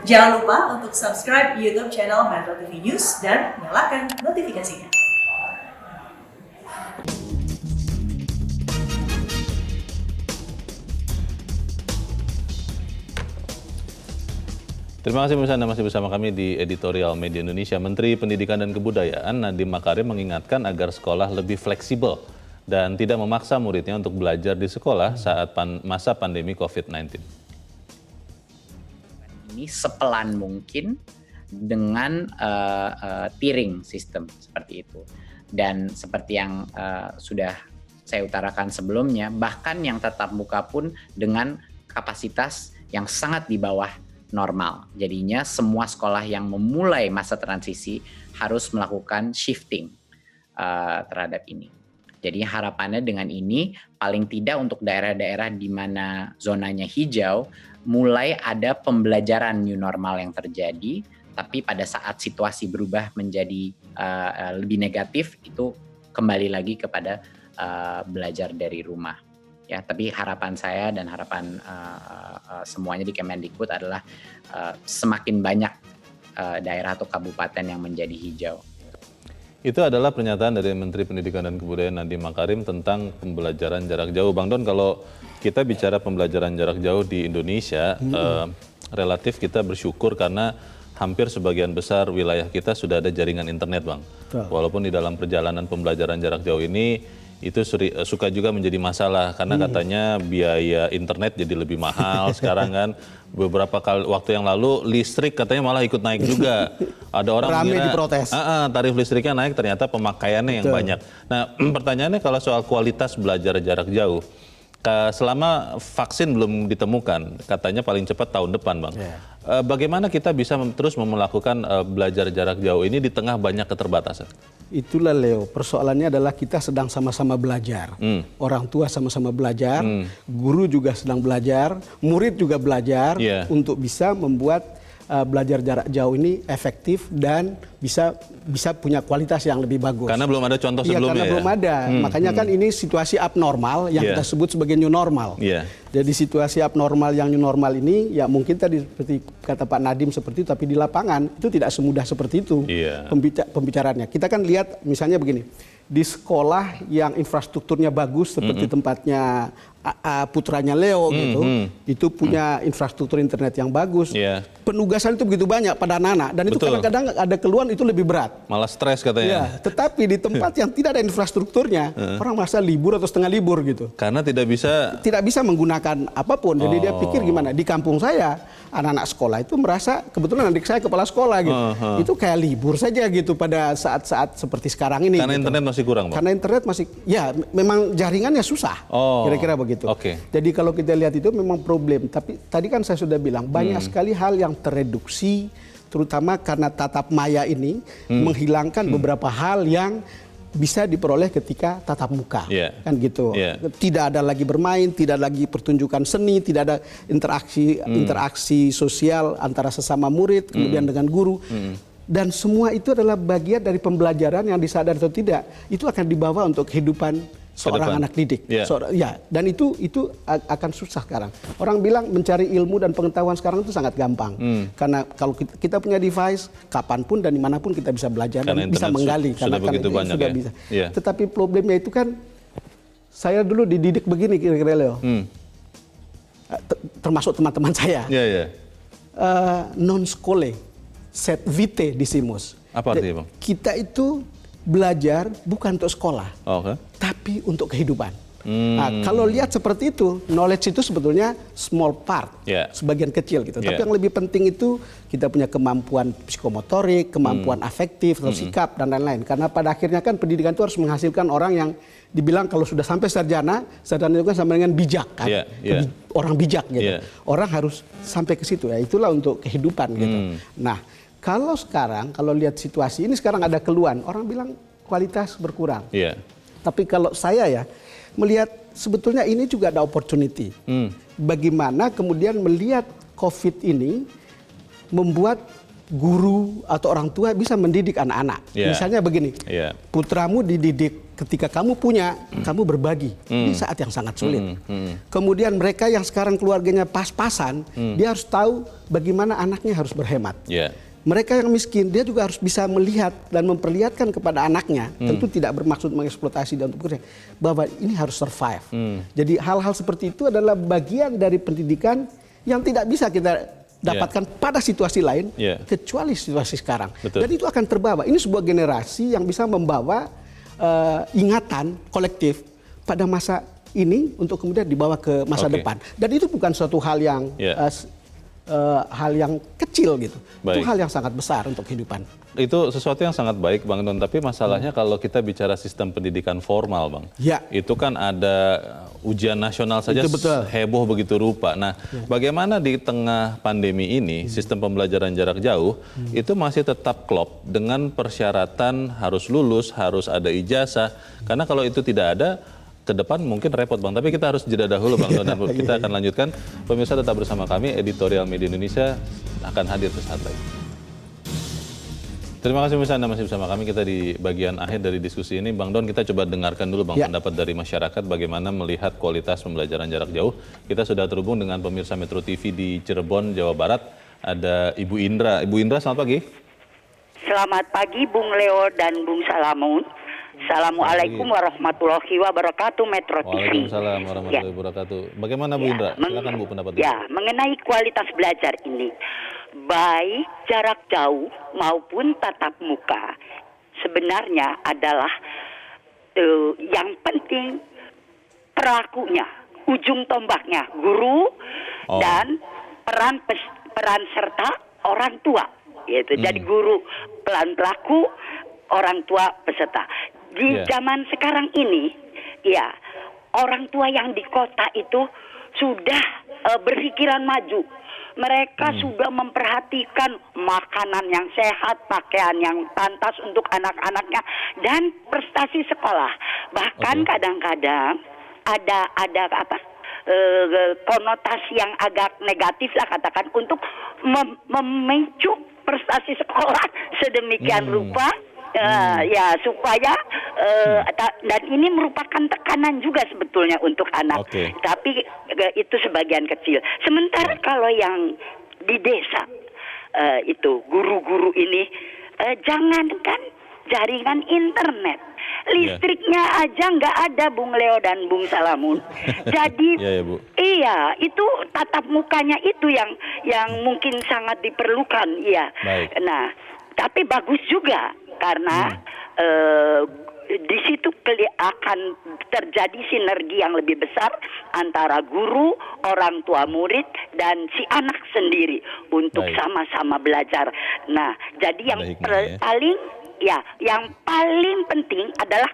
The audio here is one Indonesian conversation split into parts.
Jangan lupa untuk subscribe YouTube channel Metro TV News dan nyalakan notifikasinya. Terima kasih pemirsa, Anda masih bersama kami di Editorial Media Indonesia. Menteri Pendidikan dan Kebudayaan Nadiem Makarim mengingatkan agar sekolah lebih fleksibel dan tidak memaksa muridnya untuk belajar di sekolah saat masa pandemi COVID-19. Ini sepelan mungkin dengan tiering sistem seperti itu. Dan seperti yang sudah saya utarakan sebelumnya, bahkan yang tatap muka pun dengan kapasitas yang sangat di bawah normal. Jadinya semua sekolah yang memulai masa transisi harus melakukan shifting terhadap ini. Jadi harapannya dengan ini paling tidak untuk daerah-daerah di mana zonanya hijau mulai ada pembelajaran new normal yang terjadi, tapi pada saat situasi berubah menjadi lebih negatif itu kembali lagi kepada belajar dari rumah. Ya, tapi harapan saya dan harapan semuanya di Kemendikbud adalah semakin banyak daerah atau kabupaten yang menjadi hijau. Itu adalah pernyataan dari Menteri Pendidikan dan Kebudayaan Nadiem Makarim tentang pembelajaran jarak jauh. Bang Don, kalau kita bicara pembelajaran jarak jauh di Indonesia, relatif kita bersyukur karena hampir sebagian besar wilayah kita sudah ada jaringan internet, Bang. Walaupun di dalam perjalanan pembelajaran jarak jauh ini, itu suka juga menjadi masalah karena katanya biaya internet jadi lebih mahal sekarang kan. Beberapa kali waktu yang lalu listrik katanya malah ikut naik juga. Ada orang mengira diprotes. Tarif listriknya naik, ternyata pemakaiannya yang banyak. Nah, pertanyaannya kalau soal kualitas belajar jarak jauh, selama vaksin belum ditemukan, katanya paling cepat tahun depan, Bang. Bagaimana kita bisa terus melakukan belajar jarak jauh ini di tengah banyak keterbatasan? Itulah Leo, persoalannya adalah kita sedang sama-sama belajar. Orang tua sama-sama belajar, guru juga sedang belajar, murid juga belajar untuk bisa membuat belajar jarak jauh ini efektif dan bisa punya kualitas yang lebih bagus. Karena belum ada contoh sebelumnya. Karena belum ada. Makanya kan ini situasi abnormal yang kita sebut sebagai new normal. Jadi situasi abnormal yang new normal ini ya mungkin tadi seperti kata Pak Nadiem seperti itu, tapi di lapangan itu tidak semudah seperti itu pembicaraannya. Kita kan lihat misalnya begini, di sekolah yang infrastrukturnya bagus seperti tempatnya putranya Leo gitu, itu punya infrastruktur internet yang bagus. Penugasan itu begitu banyak pada anak-anak dan itu kadang-kadang ada keluhan itu lebih berat. Malah stres katanya. Tetapi di tempat yang tidak ada infrastrukturnya, orang merasa libur atau setengah libur gitu. Karena tidak bisa menggunakan apapun. Jadi dia pikir gimana? Di kampung saya anak-anak sekolah itu merasa, kebetulan adik saya kepala sekolah gitu, itu kayak libur saja gitu pada saat-saat seperti sekarang ini. Karena internet masih kurang, Bang? Karena internet masih, ya memang jaringannya susah, kira-kira begitu. Jadi kalau kita lihat itu memang problem. Tapi tadi kan saya sudah bilang banyak sekali hal yang tereduksi, terutama karena tatap maya ini menghilangkan beberapa hal yang bisa diperoleh ketika tatap muka, kan gitu. Tidak ada lagi bermain, tidak lagi pertunjukan seni, tidak ada interaksi sosial antara sesama murid, kemudian dengan guru. Dan semua itu adalah bagian dari pembelajaran yang disadari atau tidak, itu akan dibawa untuk kehidupan seorang anak didik. Dan itu akan susah sekarang. Orang bilang mencari ilmu dan pengetahuan sekarang itu sangat gampang. Karena kalau kita punya device, kapanpun dan dimanapun kita bisa belajar dan bisa menggali. Sudah begitu banyak sudah bisa. Tetapi problemnya itu kan, saya dulu dididik begini kira-kira Leo. Termasuk teman-teman saya. Non scole, sed vitae disimus. Apa artinya, Bang? Kita itu belajar bukan untuk sekolah, tapi untuk kehidupan. Nah, kalau lihat seperti itu, knowledge itu sebetulnya small part, sebagian kecil gitu. Tapi yang lebih penting itu kita punya kemampuan psikomotorik, kemampuan afektif, atau sikap dan lain-lain. Karena pada akhirnya kan pendidikan itu harus menghasilkan orang yang dibilang kalau sudah sampai sarjana itu kan sama dengan bijak kan, orang bijak gitu. Orang harus sampai ke situ ya. Itulah untuk kehidupan gitu. Nah, kalau sekarang, kalau lihat situasi ini sekarang ada keluhan, orang bilang kualitas berkurang. Tapi kalau saya ya melihat sebetulnya ini juga ada opportunity. Bagaimana kemudian melihat COVID ini membuat guru atau orang tua bisa mendidik anak-anak. Misalnya begini, putramu dididik ketika kamu punya, kamu berbagi di saat yang sangat sulit. Kemudian mereka yang sekarang keluarganya pas-pasan, dia harus tahu bagaimana anaknya harus berhemat. Mereka yang miskin, dia juga harus bisa melihat dan memperlihatkan kepada anaknya, tentu tidak bermaksud mengeksploitasi dan untuk bekerja, bahwa ini harus survive. Jadi hal-hal seperti itu adalah bagian dari pendidikan yang tidak bisa kita dapatkan pada situasi lain, kecuali situasi sekarang. Dan itu akan terbawa. Ini sebuah generasi yang bisa membawa ingatan kolektif pada masa ini untuk kemudian dibawa ke masa depan. Dan itu bukan suatu hal yang kecil gitu. Itu hal yang sangat besar untuk kehidupan. Itu sesuatu yang sangat baik Bang Don, tapi masalahnya kalau kita bicara sistem pendidikan formal Bang, itu kan ada ujian nasional saja heboh begitu rupa. Nah, bagaimana di tengah pandemi ini sistem pembelajaran jarak jauh itu masih tetap klop dengan persyaratan harus lulus, harus ada ijazah, karena kalau itu tidak ada, ke depan mungkin repot Bang, tapi kita harus jeda dahulu Bang Don, dan kita akan lanjutkan. Pemirsa tetap bersama kami, Editorial Media Indonesia akan hadir sesaat lagi. Terima kasih pemirsa, Anda masih bersama kami. Kita di bagian akhir dari diskusi ini. Bang Don, kita coba dengarkan dulu Bang pendapat dari masyarakat bagaimana melihat kualitas pembelajaran jarak jauh. Kita sudah terhubung dengan pemirsa Metro TV di Cirebon, Jawa Barat. Ada Ibu Indra. Ibu Indra, selamat pagi. Selamat pagi Bung Leo dan Bung Salamun. Assalamualaikum warahmatullahi wabarakatuh, Metro TV. Waalaikumsalam warahmatullahi wabarakatuh. Bagaimana Bu Indra? Silakan Bu pendapatnya. Mengenai kualitas belajar ini, baik jarak jauh maupun tatap muka, sebenarnya adalah yang penting pelakunya, ujung tombaknya, guru dan peran serta orang tua. Yaitu jadi guru, pelaku, orang tua, peserta. Di zaman sekarang ini, orang tua yang di kota itu sudah berpikiran maju. Mereka sudah memperhatikan makanan yang sehat, pakaian yang pantas untuk anak-anaknya, dan prestasi sekolah. Bahkan kadang-kadang ada konotasi yang agak negatif lah katakan untuk memicu prestasi sekolah sedemikian rupa. Supaya dan ini merupakan tekanan juga sebetulnya untuk anak. Tapi itu sebagian kecil. Sementara kalau yang di desa itu guru-guru ini jangankan jaringan internet, listriknya aja nggak ada Bung Leo dan Bung Salamun. Jadi itu tatap mukanya itu yang mungkin sangat diperlukan. Nah, tapi bagus juga. Karena di situ akan terjadi sinergi yang lebih besar antara guru, orang tua murid, dan si anak sendiri untuk sama-sama belajar. Nah, jadi yang paling penting adalah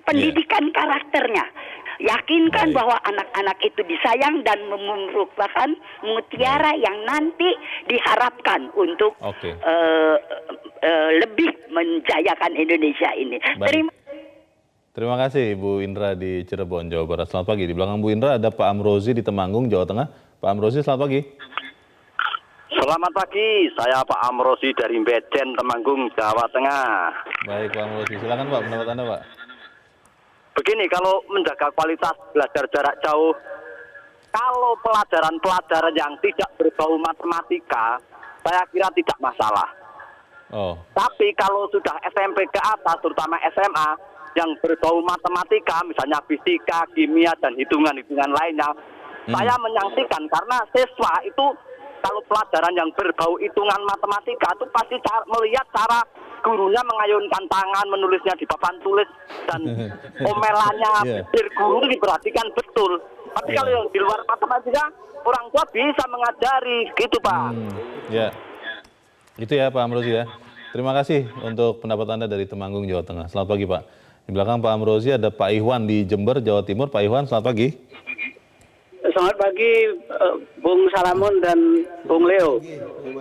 pendidikan karakternya. Yakinkan bahwa anak-anak itu disayang dan merupakan mutiara yang nanti diharapkan untuk lebih menjayakan Indonesia ini. Terima kasih Bu Indra di Cirebon, Jawa Barat. Selamat pagi. Di belakang Bu Indra ada Pak Amrozi di Temanggung, Jawa Tengah. Pak Amrozi, selamat pagi. Selamat pagi, saya Pak Amrozi dari Beden, Temanggung, Jawa Tengah. Baik Pak Amrozi, silakan Pak pendapat Anda Pak. Begini, kalau menjaga kualitas belajar jarak jauh, kalau pelajaran-pelajaran yang tidak berbau matematika, saya kira tidak masalah. Tapi kalau sudah SMP ke atas, terutama SMA, yang berbau matematika, misalnya fisika, kimia, dan hitungan-hitungan lainnya, saya menyaksikan karena siswa itu kalau pelajaran yang berbau hitungan matematika itu pasti melihat cara gurunya mengayunkan tangan, menulisnya di papan tulis, dan omelannya guru itu diperhatikan betul. Tapi kalau yang di luar matematika, orang tua bisa mengajari, gitu Pak. Itu ya Pak Amrozi ya. Terima kasih untuk pendapat Anda dari Temanggung, Jawa Tengah. Selamat pagi Pak. Di belakang Pak Amrozi ada Pak Iwan di Jember, Jawa Timur. Pak Iwan, selamat pagi. Selamat pagi Bung Salamun dan Bung Leo.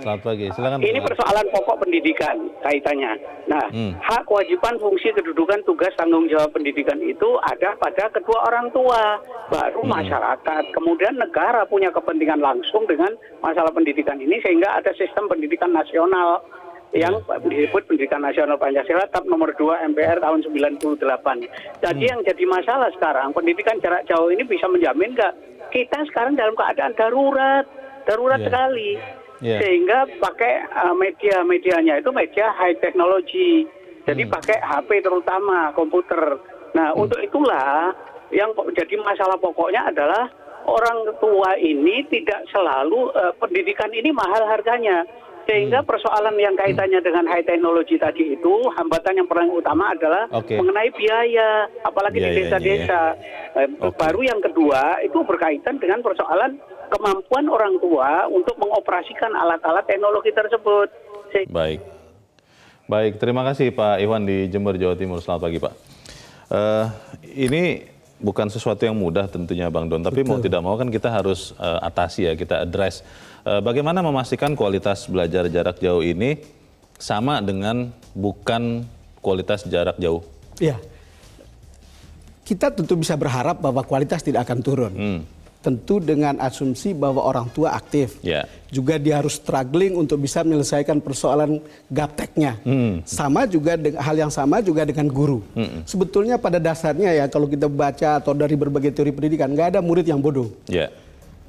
Selamat pagi, silakan. Ini persoalan pokok pendidikan kaitannya. Nah, hak, kewajiban, fungsi, kedudukan, tugas, tanggung jawab pendidikan itu ada pada kedua orang tua, baru masyarakat. Kemudian negara punya kepentingan langsung dengan masalah pendidikan ini sehingga ada sistem pendidikan nasional yang disebut Pendidikan Nasional Pancasila TAP nomor 2 MPR tahun 98. Jadi yang jadi masalah sekarang, pendidikan jarak jauh ini bisa menjamin nggak? Kita sekarang dalam keadaan darurat sekali. Sehingga pakai medianya itu media high technology. Jadi pakai HP terutama, komputer. Nah, untuk itulah yang jadi masalah pokoknya adalah orang tua ini tidak selalu pendidikan ini mahal harganya. Sehingga persoalan yang kaitannya dengan high technology tadi itu, hambatan yang paling utama adalah mengenai biaya, apalagi di desa-desa. Baru yang kedua itu berkaitan dengan persoalan kemampuan orang tua untuk mengoperasikan alat-alat teknologi tersebut. Baik, terima kasih Pak Iwan di Jember, Jawa Timur. Selamat pagi Pak. Ini bukan sesuatu yang mudah tentunya Bang Don, tapi mau tidak mau kan kita harus atasi ya, kita address. Bagaimana memastikan kualitas belajar jarak jauh ini sama dengan bukan kualitas jarak jauh? Ya, kita tentu bisa berharap bahwa kualitas tidak akan turun. Tentu dengan asumsi bahwa orang tua aktif. Juga dia harus struggling untuk bisa menyelesaikan persoalan gapteknya. Sama juga hal yang sama juga dengan guru. Sebetulnya pada dasarnya ya kalau kita baca atau dari berbagai teori pendidikan, nggak ada murid yang bodoh.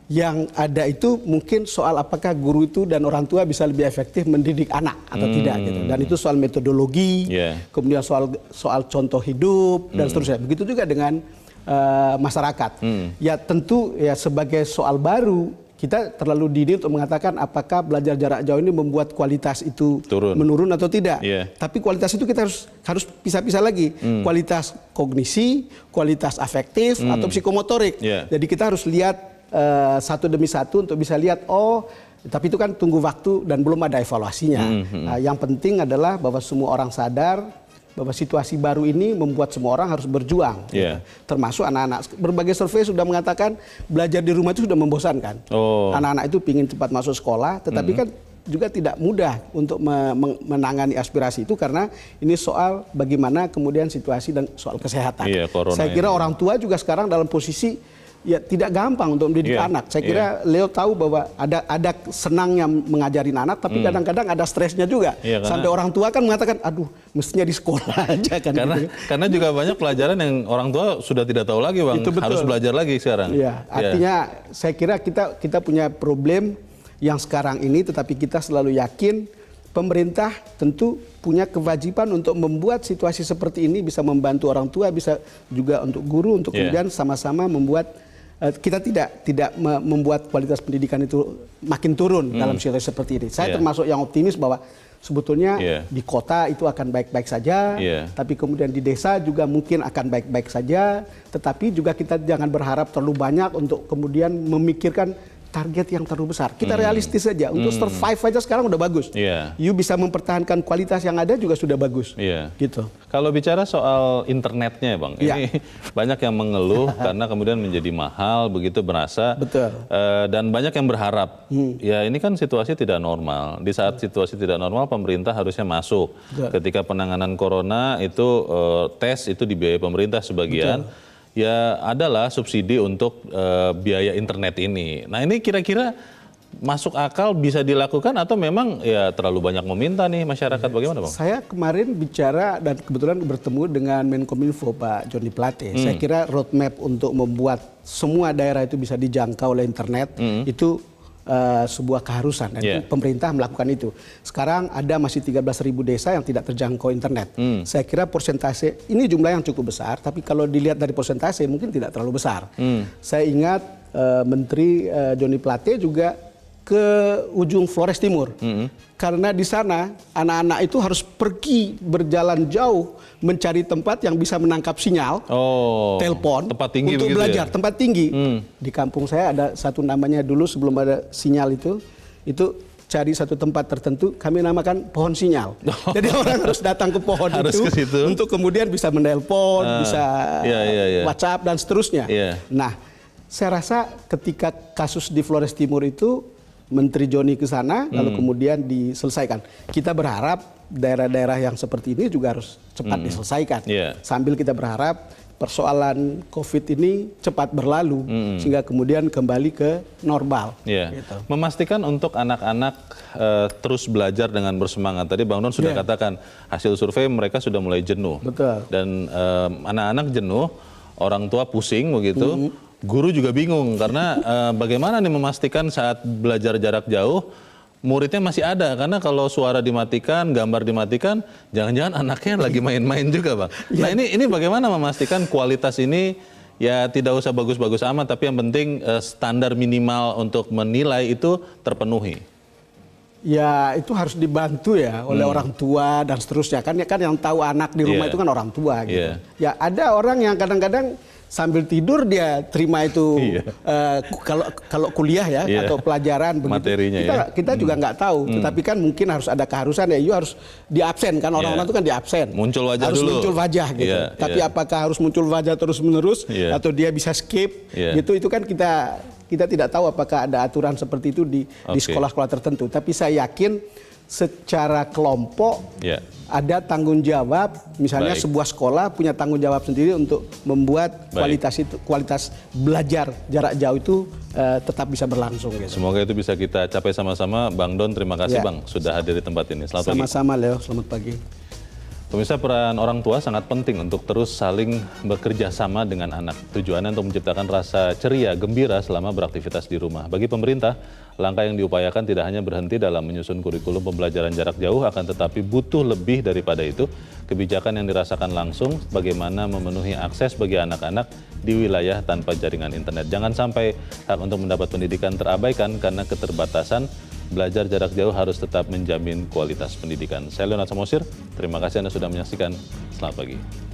Yang ada itu mungkin soal apakah guru itu dan orang tua bisa lebih efektif mendidik anak atau tidak gitu. Dan itu soal metodologi, kemudian soal contoh hidup dan seterusnya. Begitu juga dengan masyarakat. Ya tentu ya sebagai soal baru kita terlalu dini untuk mengatakan apakah belajar jarak jauh ini membuat kualitas itu menurun atau tidak. Tapi kualitas itu kita harus pisah-pisah lagi. Kualitas kognisi, kualitas afektif atau psikomotorik. Jadi kita harus lihat satu demi satu untuk bisa lihat tapi itu kan tunggu waktu dan belum ada evaluasinya. Yang penting adalah bahwa semua orang sadar bahwa situasi baru ini membuat semua orang harus berjuang. Termasuk anak-anak. Berbagai survei sudah mengatakan belajar di rumah itu sudah membosankan. Anak-anak itu ingin cepat masuk sekolah, tetapi kan juga tidak mudah untuk menangani aspirasi itu karena ini soal bagaimana kemudian situasi dan soal kesehatan. Saya kira orang tua juga sekarang dalam posisi ya tidak gampang untuk mendidik anak. Saya kira Leo tahu bahwa ada senangnya mengajarin anak, tapi kadang-kadang ada stresnya juga. Sampai orang tua kan mengatakan, aduh mestinya di sekolah aja kan. Karena juga banyak pelajaran yang orang tua sudah tidak tahu lagi Bang, harus belajar lagi sekarang. Artinya saya kira kita punya problem yang sekarang ini, tetapi kita selalu yakin pemerintah tentu punya kewajiban untuk membuat situasi seperti ini bisa membantu orang tua, bisa juga untuk guru, untuk kemudian sama-sama membuat kita tidak membuat kualitas pendidikan itu makin turun dalam situasi seperti ini. Saya termasuk yang optimis bahwa sebetulnya di kota itu akan baik-baik saja, tapi kemudian di desa juga mungkin akan baik-baik saja. Tetapi juga kita jangan berharap terlalu banyak untuk kemudian memikirkan target yang terlalu besar. Kita realistis saja. Untuk survive aja sekarang udah bagus. You bisa mempertahankan kualitas yang ada juga sudah bagus. Gitu. Kalau bicara soal internetnya Bang, ini banyak yang mengeluh karena kemudian menjadi mahal, begitu berasa. Dan banyak yang berharap. Ya ini kan situasi tidak normal. Di saat situasi tidak normal, pemerintah harusnya masuk. Ketika penanganan corona itu tes itu dibiayai pemerintah sebagian. Ya adalah subsidi untuk biaya internet ini. Nah ini kira-kira masuk akal bisa dilakukan atau memang ya terlalu banyak meminta nih masyarakat, bagaimana Bang? Saya kemarin bicara dan kebetulan bertemu dengan Menkominfo Pak Joni Plate. Saya kira roadmap untuk membuat semua daerah itu bisa dijangkau oleh internet itu sebuah keharusan dan pemerintah melakukan itu. Sekarang ada masih 13.000 desa yang tidak terjangkau internet. Saya kira persentase ini jumlah yang cukup besar, tapi kalau dilihat dari persentase mungkin tidak terlalu besar. Saya ingat Menteri Joni Plate juga ke ujung Flores Timur. Karena di sana anak-anak itu harus pergi berjalan jauh mencari tempat yang bisa menangkap sinyal, telepon untuk belajar, tempat tinggi. Di kampung saya ada satu namanya dulu sebelum ada sinyal itu cari satu tempat tertentu kami namakan pohon sinyal. Jadi orang harus datang ke pohon itu untuk kemudian bisa menelpon, bisa WhatsApp dan seterusnya. Nah, Saya rasa ketika kasus di Flores Timur itu Menteri Joni ke sana lalu kemudian diselesaikan. Kita berharap daerah-daerah yang seperti ini juga harus cepat diselesaikan. Sambil kita berharap persoalan COVID ini cepat berlalu sehingga kemudian kembali ke normal. Gitu. Memastikan untuk anak-anak terus belajar dengan bersemangat. Tadi Bang Don sudah katakan hasil survei mereka sudah mulai jenuh. Betul. Dan anak-anak jenuh, orang tua pusing begitu. Guru juga bingung karena bagaimana nih memastikan saat belajar jarak jauh muridnya masih ada, karena kalau suara dimatikan, gambar dimatikan, jangan-jangan anaknya lagi main-main juga, Bang. Nah ini bagaimana memastikan kualitas ini ya tidak usah bagus-bagus amat, tapi yang penting standar minimal untuk menilai itu terpenuhi. Ya itu harus dibantu ya oleh orang tua dan seterusnya, kan yang tahu anak di rumah itu kan orang tua gitu. Ya ada orang yang kadang-kadang sambil tidur dia terima itu kalau kuliah ya atau pelajaran begitu. Materinya kita juga nggak tahu, tetapi kan mungkin harus ada keharusan ya, harus diabsen kan, orang-orang itu kan diabsen. Muncul wajah harus dulu. Muncul wajah gitu. Tapi apakah harus muncul wajah terus-menerus atau dia bisa skip gitu, itu kan kita tidak tahu apakah ada aturan seperti itu di sekolah-sekolah tertentu. Tapi saya yakin secara kelompok ada tanggung jawab, misalnya sebuah sekolah punya tanggung jawab sendiri untuk membuat kualitas belajar jarak jauh itu tetap bisa berlangsung. Gitu. Semoga itu bisa kita capai sama-sama. Bang Don, terima kasih Bang sudah hadir di tempat ini. Selamat pagi. Sama-sama Leo, selamat pagi. Pemirsa, peran orang tua sangat penting untuk terus saling bekerja sama dengan anak. Tujuannya untuk menciptakan rasa ceria, gembira selama beraktivitas di rumah. Bagi pemerintah, langkah yang diupayakan tidak hanya berhenti dalam menyusun kurikulum pembelajaran jarak jauh, akan tetapi butuh lebih daripada itu. Kebijakan yang dirasakan langsung, bagaimana memenuhi akses bagi anak-anak di wilayah tanpa jaringan internet. Jangan sampai hak untuk mendapat pendidikan terabaikan karena keterbatasan. Belajar jarak jauh harus tetap menjamin kualitas pendidikan. Saya Leonard Samosir, terima kasih Anda sudah menyaksikan. Selamat pagi.